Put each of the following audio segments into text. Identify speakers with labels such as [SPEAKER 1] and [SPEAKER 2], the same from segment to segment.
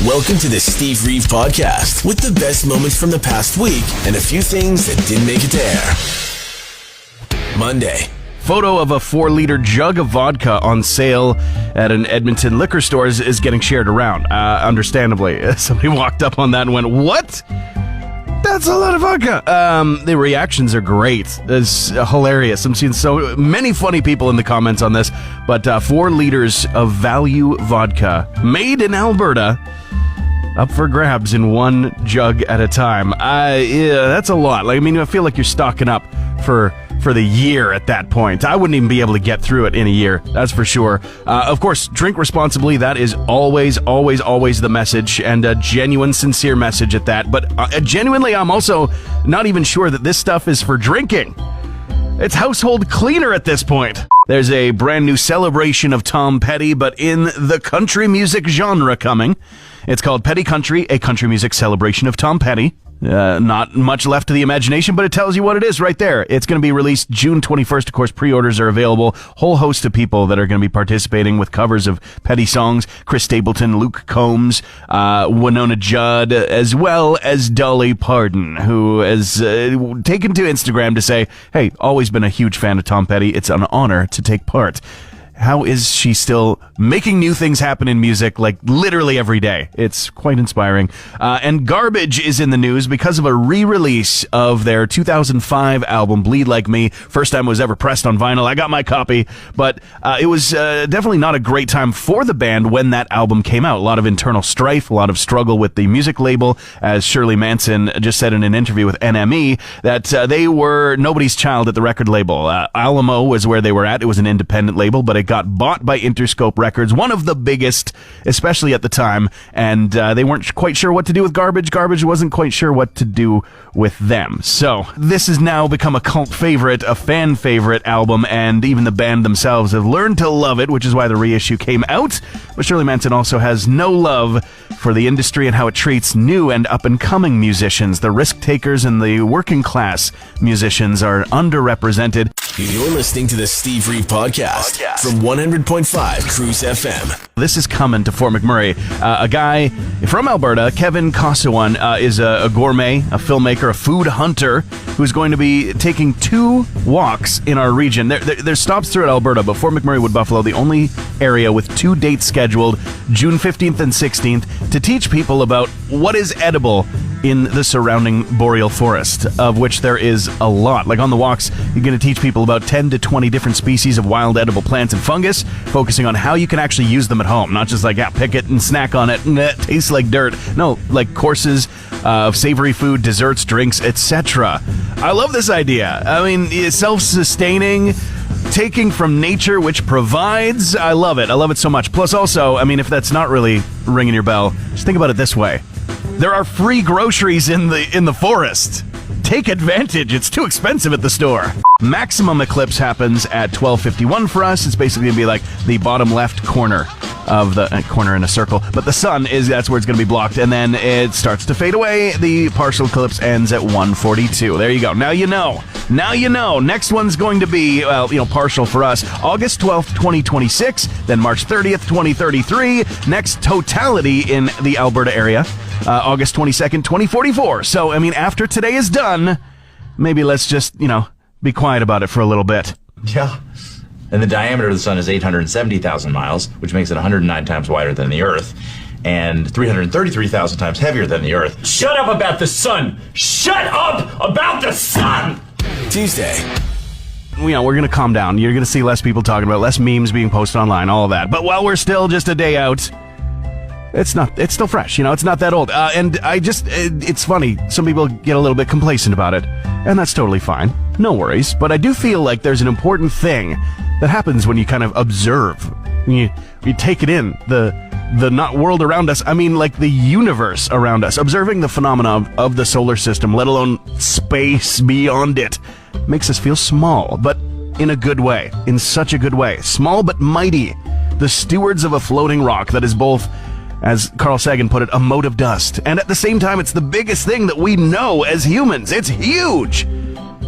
[SPEAKER 1] Welcome to the Steve Reeve Podcast with the best moments from the past week and a few things that didn't make it to air. Monday.
[SPEAKER 2] Photo of a 4-liter jug of vodka on sale at an Edmonton liquor store is getting shared around. Understandably, somebody walked up on that and went, "What? That's a lot of vodka." The reactions are great. It's hilarious. I'm seeing so many funny people in the comments on this. But 4 liters of value vodka made in Alberta, up for grabs in one jug at a time. Yeah, that's a lot. I feel like you're stocking up for the year at that point. I wouldn't even be able to get through it in a year, that's for sure. Of course, drink responsibly. That is always the message, and a genuine, sincere message at that. But genuinely, I'm also not even sure that this stuff is for drinking. It's household cleaner at this point. There's a brand new celebration of Tom Petty, but in the country music genre coming. It's called Petty Country, a country music celebration of Tom Petty. Not much left to the imagination, but it tells you what it is right there. It's going to be released June 21st. Of course, pre-orders are available. Whole host of people that are going to be participating with covers of Petty songs. Chris Stapleton, Luke Combs, Winona Judd, as well as Dolly Parton, who has taken to Instagram to say, "Hey, always been a huge fan of Tom Petty. It's an honor to take part." How is she still making new things happen in music, literally every day? It's quite inspiring. And Garbage is in the news because of a re-release of their 2005 album, Bleed Like Me. First time it was ever pressed on vinyl. I got my copy, but it was definitely not a great time for the band when that album came out. A lot of internal strife, a lot of struggle with the music label, as Shirley Manson just said in an interview with NME, that they were nobody's child at the record label. Alamo was where they were at. It was an independent label, but it got bought by Interscope Records, one of the biggest, especially at the time, and they weren't quite sure what to do with Garbage. Garbage wasn't quite sure what to do with them. So this has now become a cult favorite, a fan favorite album, and even the band themselves have learned to love it, which is why the reissue came out. But Shirley Manson also has no love for the industry and how it treats new and up-and-coming musicians. The risk takers and the working class musicians are underrepresented.
[SPEAKER 1] You're listening to the Steve Reeve Podcast from 100.5 Cruz FM.
[SPEAKER 2] This is coming to Fort McMurray. A guy from Alberta, Kevin Kosawan, is a gourmet, a filmmaker, a food hunter, who's going to be taking 2 walks in our region. There's stops throughout Alberta, but Fort McMurray, Wood Buffalo, the only area with 2 dates scheduled, June 15th and 16th, to teach people about what is edible in the surrounding boreal forest, of which there is a lot. On the walks, you're going to teach people about 10 to 20 different species of wild edible plants and fungus, focusing on how you can actually use them at home. Not just pick it and snack on it, and it tastes like dirt. No, courses of savory food, desserts, drinks, etc. I love this idea. It's self-sustaining, taking from nature, which provides. I love it. I love it so much. Plus also, if that's not really ringing your bell, just think about it this way. There are free groceries in the forest. Take advantage. It's too expensive at the store. Maximum eclipse happens at 12:51 for us. It's basically going to be like the bottom left corner of the corner in a circle. But the sun that's where it's going to be blocked. And then it starts to fade away. The partial eclipse ends at 1:42. There you go. Now you know. Now you know. Next one's going to be, partial for us. August 12th, 2026. Then March 30th, 2033. Next totality in the Alberta area. August 22nd, 2044. So, after today is done, maybe let's just, be quiet about it for a little bit.
[SPEAKER 3] Yeah. And the diameter of the sun is 870,000 miles, which makes it 109 times wider than the Earth, and 333,000 times heavier than the Earth. Shut up about the sun! Shut up about the sun!
[SPEAKER 1] Tuesday.
[SPEAKER 2] We're going to calm down. You're going to see less people talking about it, less memes being posted online, all of that. But while we're still just a day out, it's still fresh, it's not that old. And it's funny. Some people get a little bit complacent about it, and that's totally fine. No worries. But I do feel like there's an important thing that happens when you kind of observe. You take it in, the not world around us, the universe around us. Observing the phenomena of the solar system, let alone space beyond it, makes us feel small, but in a good way. In such a good way. Small but mighty. The stewards of a floating rock that is both, as Carl Sagan put it, a mote of dust. And at the same time, it's the biggest thing that we know as humans. It's huge!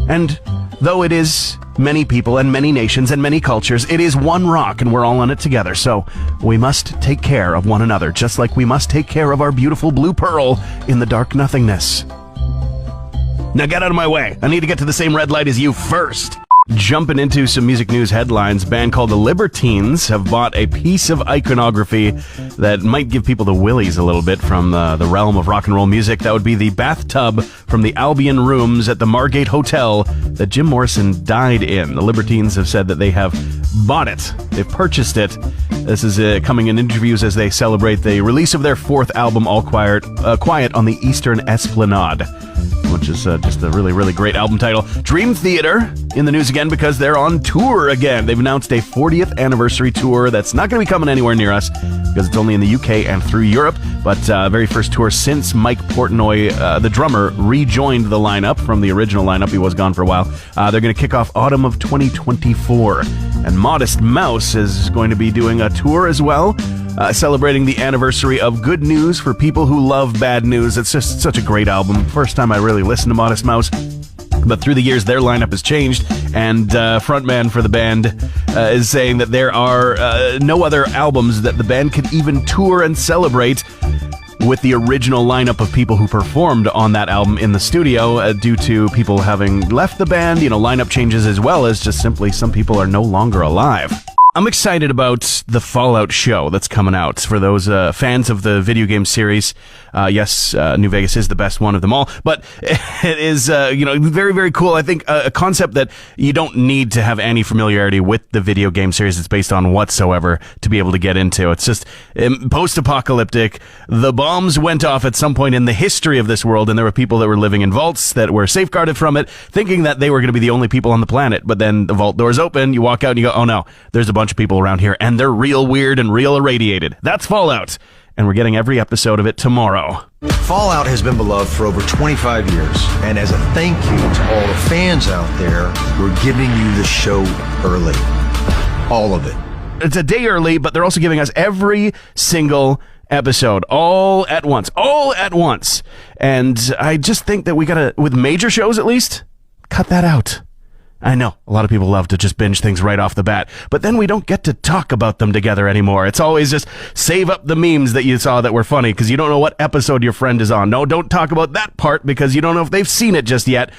[SPEAKER 2] And though it is many people and many nations and many cultures, it is one rock and we're all on it together. So we must take care of one another, just like we must take care of our beautiful blue pearl in the dark nothingness. Now get out of my way. I need to get to the same red light as you first. Jumping into some music news headlines, a band called the Libertines have bought a piece of iconography that might give people the willies a little bit from the realm of rock and roll music. That would be the bathtub from the Albion Rooms at the Margate Hotel that Jim Morrison died in. The Libertines have said that they have bought it. They've purchased it. This is coming in interviews as they celebrate the release of their fourth album, All Quiet on the Eastern Esplanade, which is just a really, really great album title. Dream Theater in the news again because they're on tour again. They've announced a 40th anniversary tour that's not going to be coming anywhere near us because it's only in the UK and through Europe, but very first tour since Mike Portnoy, the drummer, rejoined the lineup from the original lineup. He was gone for a while. They're going to kick off autumn of 2024, and Modest Mouse is going to be doing a tour as well, celebrating the anniversary of Good News for people who love bad news. It's just such a great album. First time I really listened to Modest Mouse, but through the years their lineup has changed, and frontman for the band is saying that there are no other albums that the band could even tour and celebrate with the original lineup of people who performed on that album in the studio due to people having left the band, lineup changes, as well as just simply some people are no longer alive. I'm excited about the Fallout show that's coming out. For those fans of the video game series, yes, New Vegas is the best one of them all, but it is, very, very cool. I think a concept that you don't need to have any familiarity with the video game series it's based on whatsoever to be able to get into. It's just post-apocalyptic. The bombs went off at some point in the history of this world, and there were people that were living in vaults that were safeguarded from it, thinking that they were going to be the only people on the planet. But then the vault doors open, you walk out and you go, oh no, there's a bunch of people around here, and they're real weird and real irradiated. That's Fallout, and we're getting every episode of it tomorrow.
[SPEAKER 4] Fallout has been beloved for over 25 years, and as a thank you to all the fans out there, we're giving you the show early. All of it.
[SPEAKER 2] It's a day early, but they're also giving us every single episode all at once. And I just think that we gotta, with major shows at least, cut that out. I know, a lot of people love to just binge things right off the bat, but then we don't get to talk about them together anymore. It's always just save up the memes that you saw that were funny because you don't know what episode your friend is on. No, don't talk about that part because you don't know if they've seen it just yet.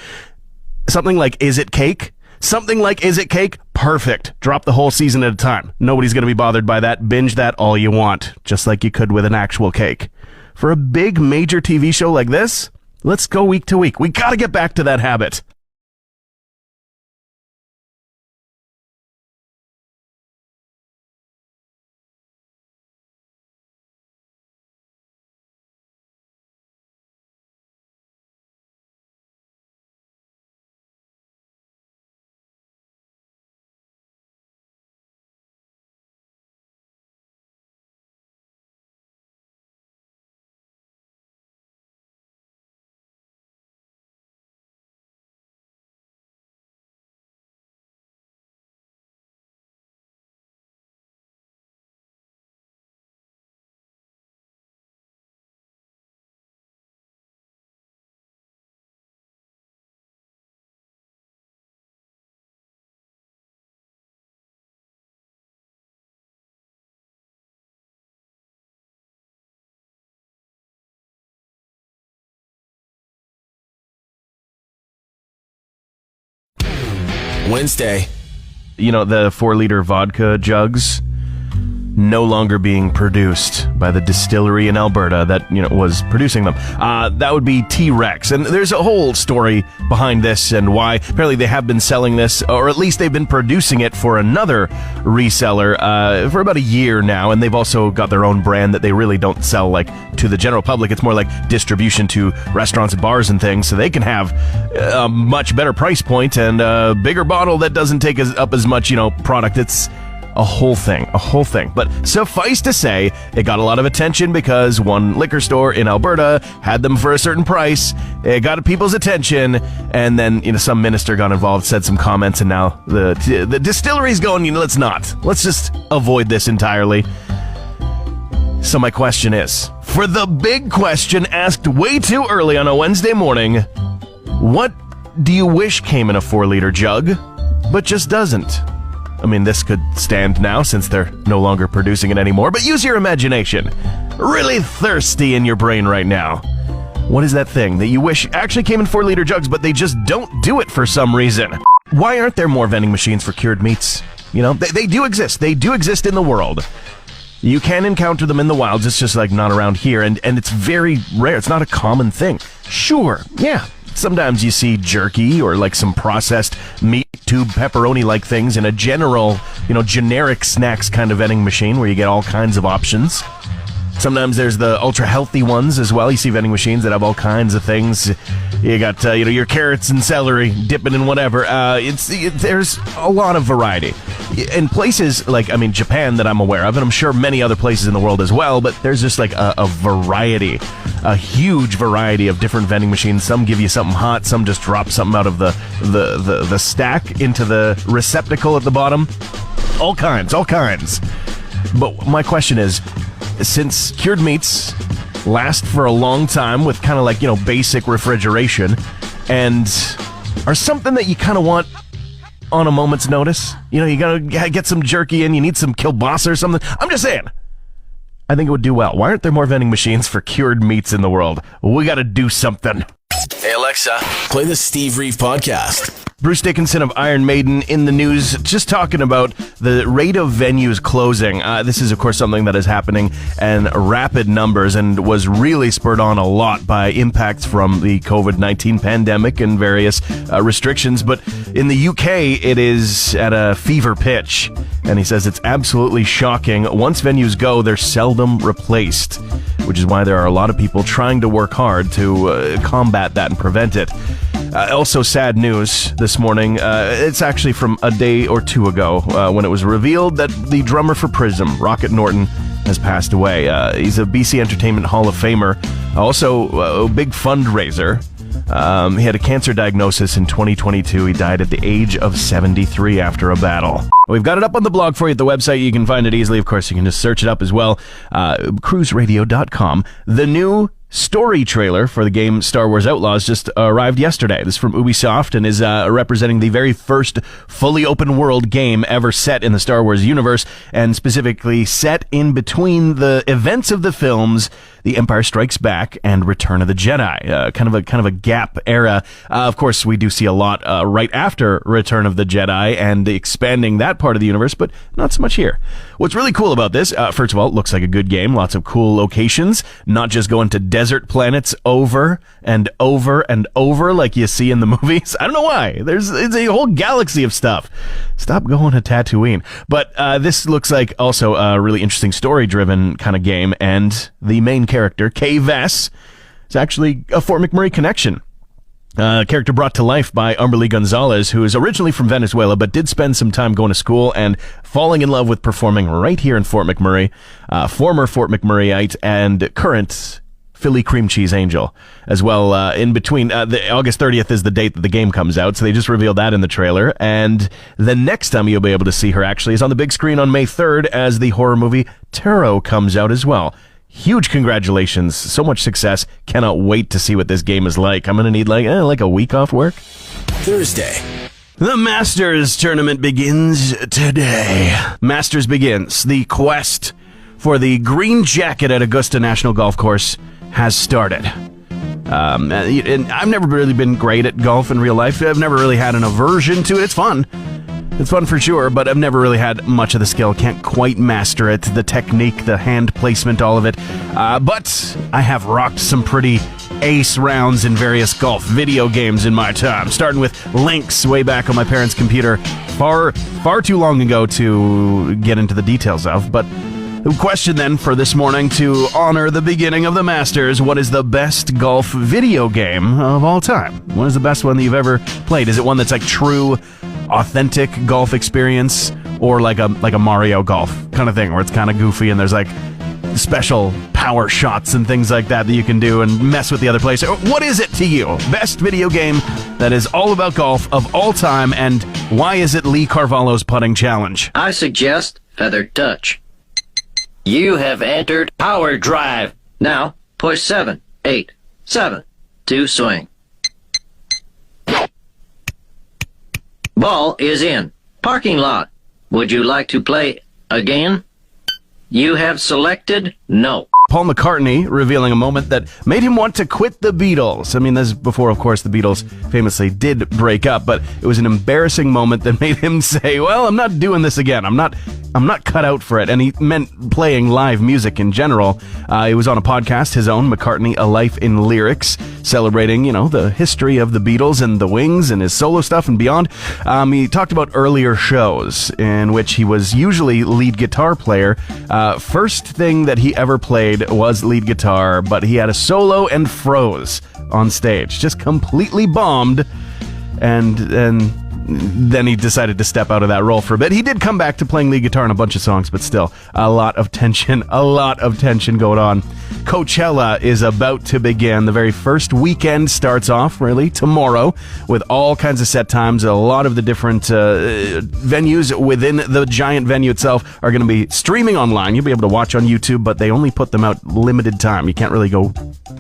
[SPEAKER 2] Something like Is It Cake? Something like Is It Cake? Perfect. Drop the whole season at a time. Nobody's going to be bothered by that. Binge that all you want, just like you could with an actual cake. For a big major TV show like this, let's go week to week. We got to get back to that habit.
[SPEAKER 1] Wednesday.
[SPEAKER 2] The 4-liter vodka jugs no longer being produced by the distillery in Alberta that, was producing them. That would be T-Rex. And there's a whole story behind this and why. Apparently they have been selling this, or at least they've been producing it for another reseller for about a year now. And they've also got their own brand that they really don't sell to the general public. It's more like distribution to restaurants and bars and things, so they can have a much better price point and a bigger bottle that doesn't take up as much, product. It's a whole thing. But suffice to say, it got a lot of attention because one liquor store in Alberta had them for a certain price. It got people's attention, and then, some minister got involved, said some comments, and now the distillery's going, let's just avoid this entirely. So my question is, for the big question asked way too early on a Wednesday morning, what do you wish came in a 4-liter jug, but just doesn't? I mean, this could stand now since they're no longer producing it anymore, but use your imagination. Really thirsty in your brain right now. What is that thing that you wish actually came in 4-liter jugs, but they just don't do it for some reason? Why aren't there more vending machines for cured meats? You know, they do exist. They do exist in the world. You can encounter them in the wilds. It's just like not around here, and it's very rare. It's not a common thing. Sure, yeah. Sometimes you see jerky or like some processed meat tube pepperoni-like things in a general, generic snacks kind of vending machine where you get all kinds of options. Sometimes there's the ultra-healthy ones as well. You see vending machines that have all kinds of things. You got, your carrots and celery, dipping in whatever. There's a lot of variety. In places like, Japan that I'm aware of, and I'm sure many other places in the world as well, but there's just like a variety, a huge variety of different vending machines. Some give you something hot, some just drop something out of the stack into the receptacle at the bottom. All kinds. But my question is, since cured meats last for a long time with kind of like, basic refrigeration and are something that you kind of want on a moment's notice, you gotta get some jerky in, you need some kielbasa or something. I'm just saying, I think it would do well. Why aren't there more vending machines for cured meats in the world? We gotta do something.
[SPEAKER 1] Hey Alexa, play the Steve Reeve podcast.
[SPEAKER 2] Bruce Dickinson of Iron Maiden in the news, just talking about the rate of venues closing. This is, of course, something that is happening in rapid numbers and was really spurred on a lot by impacts from the COVID-19 pandemic and various restrictions. But in the UK, it is at a fever pitch. And he says it's absolutely shocking. Once venues go, they're seldom replaced, which is why there are a lot of people trying to work hard to combat that and prevent it. Also, sad news this morning. It's actually from a day or two ago when it was revealed that the drummer for Prism, Rocket Norton, has passed away. He's a BC Entertainment Hall of Famer. Also, a big fundraiser. He had a cancer diagnosis in 2022. He died at the age of 73 after a battle. We've got it up on the blog for you at the website. You can find it easily. Of course, you can just search it up as well. Cruiseradio.com. The new story trailer for the game Star Wars Outlaws just arrived yesterday. This is from Ubisoft and is representing the very first fully open world game ever set in the Star Wars universe, and specifically set in between the events of the films The Empire Strikes Back and Return of the Jedi. Kind of a gap era. Of course, we do see a lot right after Return of the Jedi and expanding that part of the universe, but not so much here. What's really cool about this, first of all, it looks like a good game. Lots of cool locations, not just going to desert planets over and over and over like you see in the movies. I don't know why. It's a whole galaxy of stuff. Stop going to Tatooine. But this looks like also a really interesting story-driven kind of game, and the main character, Kay Vess, is actually a Fort McMurray connection. Character brought to life by Umberly Gonzalez, who is originally from Venezuela, but did spend some time going to school and falling in love with performing right here in Fort McMurray. Former Fort McMurrayite and current Philly cream cheese angel as well. In between, the August 30th is the date that the game comes out, so they just revealed that in the trailer. And the next time you'll be able to see her actually is on the big screen on May 3rd as the horror movie Tarot comes out as well. Huge congratulations. So much success. Cannot wait to see what this game is like. I'm going to need like a week off work.
[SPEAKER 1] Thursday.
[SPEAKER 2] The Masters tournament begins today. Masters begins. The quest for the green jacket at Augusta National Golf Course has started. And I've never really been great at golf in real life. I've never really had an aversion to it. It's fun. It's fun for sure, but I've never really had much of the skill. Can't quite master it, the technique, the hand placement, all of it. But I have rocked some pretty ace rounds in various golf video games in my time, starting with Lynx way back on my parents' computer far too long ago to get into the details of. But the question then for this morning, to honor the beginning of the Masters, what is the best golf video game of all time? What is the best one that you've ever played? Is it one that's like true, authentic golf experience, or like a Mario Golf kind of thing where it's kind of goofy and there's like special power shots and things like that you can do and mess with the other players? What is it to you? Best video game that is all about golf of all time, and why is it Lee Carvalho's putting challenge?
[SPEAKER 5] I suggest Feather Touch. You have entered Power Drive. Now push 7, 8, 7 to swing. Ball is in. Parking lot. Would you like to play again? You have selected no.
[SPEAKER 2] Paul McCartney revealing a moment that made him want to quit the Beatles. I mean, this is before, of course, the Beatles famously did break up, but it was an embarrassing moment that made him say, well, I'm not doing this again. I'm not cut out for it. And he meant playing live music in general. He was on a podcast, his own, McCartney, A Life in Lyrics, celebrating, the history of the Beatles and the Wings and his solo stuff and beyond. He talked about earlier shows in which he was usually lead guitar player. First thing that he ever played was lead guitar, but he had a solo and froze on stage. Just completely bombed. And then he decided to step out of that role for a bit. He did come back to playing lead guitar in a bunch of songs, but still, a lot of tension going on. Coachella is about to begin. The very first weekend starts off, really, tomorrow, with all kinds of set times. A lot of the different venues within the giant venue itself are going to be streaming online. You'll be able to watch on YouTube, but they only put them out limited time. You can't really go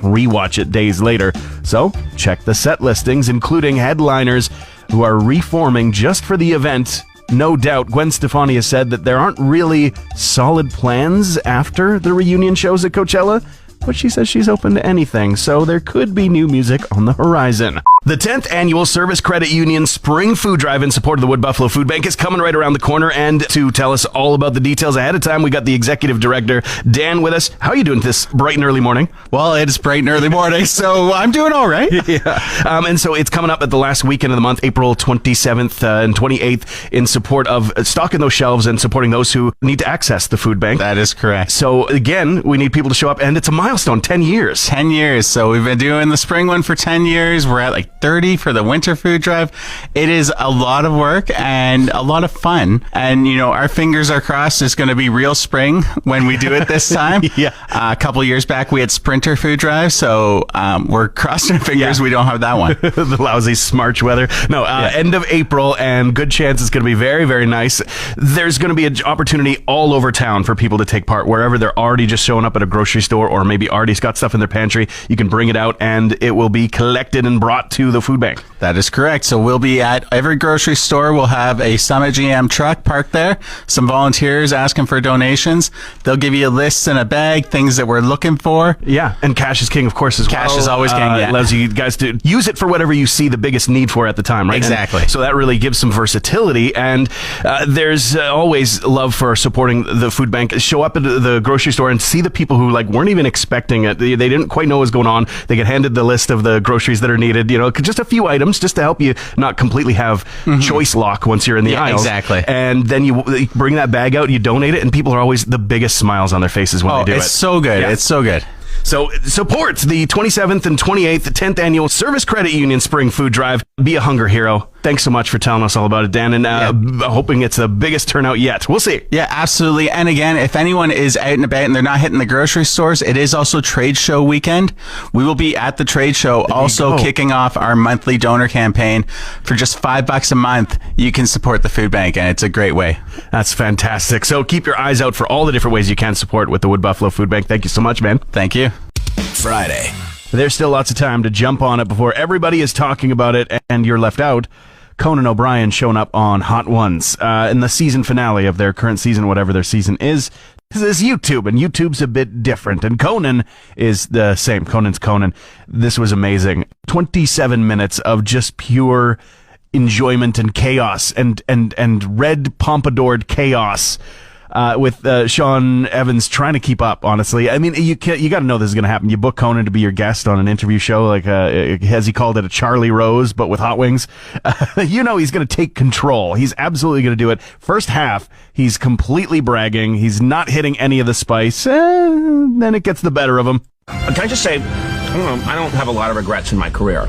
[SPEAKER 2] rewatch it days later. So, check the set listings, including headliners who are reforming just for the event. No doubt, Gwen Stefani has said that there aren't really solid plans after the reunion shows at Coachella, but she says she's open to anything, so there could be new music on the horizon. The 10th annual Service Credit Union Spring Food Drive in support of the Wood Buffalo Food Bank is coming right around the corner, and to tell us all about the details ahead of time, we got the Executive Director, Dan, with us. How are you doing this bright and early morning?
[SPEAKER 6] Well, it's bright and early morning, so I'm doing all right.
[SPEAKER 2] Yeah. And so it's coming up at the last weekend of the month, April 27th and 28th, in support of stocking those shelves and supporting those who need to access the food bank.
[SPEAKER 6] That is correct.
[SPEAKER 2] So again, we need people to show up, and it's a milestone, 10 years.
[SPEAKER 6] 10 years. So we've been doing the spring one for 10 years. We're at 30 for the winter food drive. It is a lot of work and a lot of fun. And, our fingers are crossed it's going to be real spring when we do it this time.
[SPEAKER 2] Yeah.
[SPEAKER 6] A couple years back, we had sprinter food drive. So we're crossing our fingers we don't have that one.
[SPEAKER 2] The lousy smarch weather. No, end of April, and good chance it's going to be very, very nice. There's going to be an opportunity all over town for people to take part, wherever they're already just showing up at a grocery store or maybe already got stuff in their pantry. You can bring it out, and it will be collected and brought to the food bank.
[SPEAKER 6] That is correct. So we'll be at every grocery store. We'll have a Summit GM truck parked there. Some volunteers asking for donations. They'll give you a list and a bag, things that we're looking for.
[SPEAKER 2] Yeah, and cash is king, of course, as well.
[SPEAKER 6] Cash is always king, yeah.
[SPEAKER 2] It allows you guys to use it for whatever you see the biggest need for at the time, right?
[SPEAKER 6] Exactly.
[SPEAKER 2] And so that really gives some versatility, and there's always love for supporting the food bank. Show up at the grocery store and see the people who weren't even expecting it. They didn't quite know what was going on. They get handed the list of the groceries that are needed, just a few items just to help you not completely have choice lock once you're in the aisles.
[SPEAKER 6] Exactly.
[SPEAKER 2] And then you bring that bag out, you donate it, and people are always the biggest smiles on their faces when they do it.
[SPEAKER 6] It's so good.
[SPEAKER 2] Yeah.
[SPEAKER 6] It's so good.
[SPEAKER 2] So support the 27th and 28th 10th Annual Service Credit Union Spring Food Drive. Be a hunger hero. Thanks so much for telling us all about it, Dan, and hoping it's the biggest turnout yet. We'll see.
[SPEAKER 6] Yeah, absolutely. And again, if anyone is out and about and they're not hitting the grocery stores, it is also trade show weekend. We will be at the trade show, also kicking off our monthly donor campaign. For just $5 a month, you can support the food bank, and it's a great way.
[SPEAKER 2] That's fantastic. So keep your eyes out for all the different ways you can support with the Wood Buffalo Food Bank. Thank you so much, man.
[SPEAKER 6] Thank you.
[SPEAKER 1] Friday.
[SPEAKER 2] There's still lots of time to jump on it before everybody is talking about it and you're left out. Conan O'Brien showing up on Hot Ones in the season finale of their current season, whatever their season is. This is YouTube, and YouTube's a bit different, and Conan is the same. Conan's Conan. This was amazing. 27 minutes of just pure enjoyment and chaos and red pompadoured chaos. With Sean Evans trying to keep up, honestly. I mean, you got to know this is going to happen. You book Conan to be your guest on an interview show, as he called it, a Charlie Rose, but with hot wings. He's going to take control. He's absolutely going to do it. First half, he's completely bragging. He's not hitting any of the spice. Then it gets the better of him.
[SPEAKER 7] Can I just say, I don't have a lot of regrets in my career.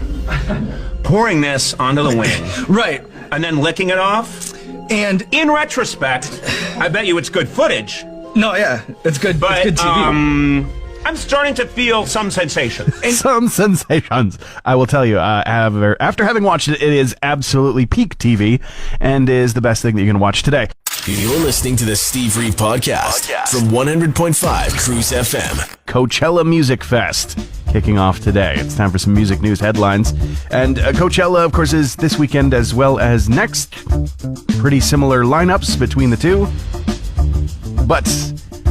[SPEAKER 7] Pouring this onto the wing.
[SPEAKER 8] Right.
[SPEAKER 7] And then licking it off.
[SPEAKER 8] And
[SPEAKER 7] in retrospect, I bet you it's good footage.
[SPEAKER 8] No, yeah, it's good.
[SPEAKER 7] But
[SPEAKER 8] it's good TV.
[SPEAKER 7] I'm starting to feel some sensation.
[SPEAKER 2] Some sensations. I will tell you, after having watched it, it is absolutely peak TV and is the best thing that you can watch today.
[SPEAKER 1] You're listening to the Steve Reeve Podcast from 100.5 Cruz FM.
[SPEAKER 2] Coachella Music Fest kicking off today. It's time for some music news headlines. And Coachella, of course, is this weekend as well as next. Pretty similar lineups between the two. But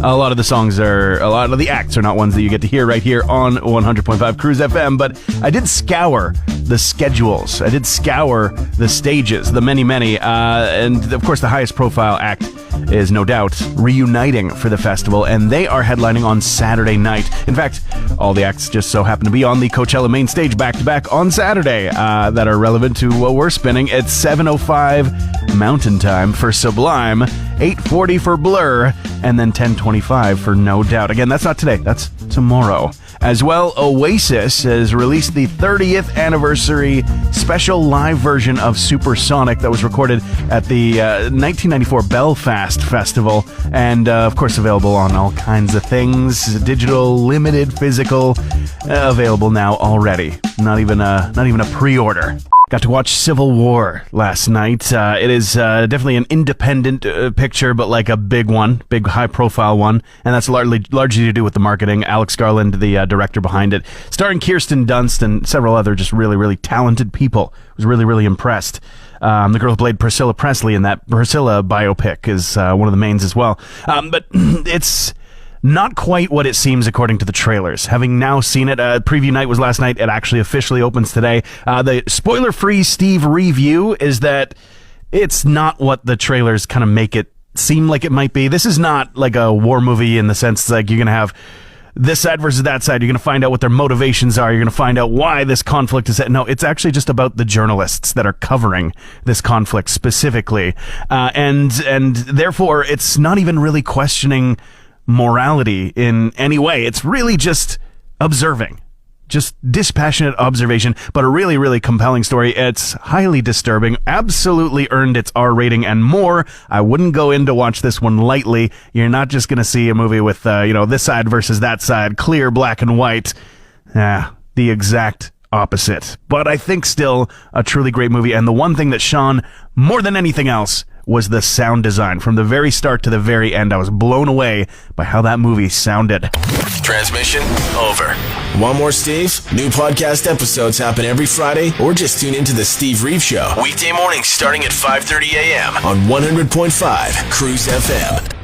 [SPEAKER 2] a lot of the acts are not ones that you get to hear right here on 100.5 Cruz FM. But I did scour the schedules. I did scour the stages, the many. And of course, the highest profile act is no doubt reuniting for the festival, and they are headlining on Saturday night. In fact, all the acts just so happen to be on the Coachella main stage back-to-back on Saturday that are relevant to what we're spinning. It's 7:05 Mountain Time for Sublime, 8:40 for Blur, and then 10:25 for No Doubt. Again, that's not today, that's tomorrow. As well, Oasis has released the 30th anniversary special live version of Supersonic that was recorded at the 1994 Belfast Festival, and of course available on all kinds of things, digital, limited, physical, available now already. Not even a pre-order. Got to watch Civil War last night. It is definitely an independent picture, but like a big one, big high-profile one, and that's largely to do with the marketing. Alex Garland, the director behind it, starring Kirsten Dunst and several other just really, really talented people. Was really, really impressed. The girl who played Priscilla Presley in that Priscilla biopic is one of the mains as well. But it's not quite what it seems according to the trailers. Having now seen it, preview night was last night. It actually officially opens today. The spoiler-free Steve review is that it's not what the trailers kind of make it seem like it might be. This is not like a war movie in the sense like you're going to have this side versus that side. You're going to find out what their motivations are. You're going to find out why this conflict is. No, it's actually just about the journalists that are covering this conflict specifically. And therefore, it's not even really questioning morality in any way. It's really just observing. Just dispassionate observation, but a really, really compelling story. It's highly disturbing, absolutely earned its R rating and more. I wouldn't go in to watch this one lightly. You're not just going to see a movie with, this side versus that side, clear, black and white. The exact opposite. But I think still a truly great movie. And the one thing that shone more than anything else was the sound design. From the very start to the very end, I was blown away by how that movie sounded.
[SPEAKER 1] Transmission over. Want more Steve? New podcast episodes happen every Friday, or just tune into the Steve Reeve Show. Weekday mornings starting at 5:30 a.m. on 100.5 Cruz FM.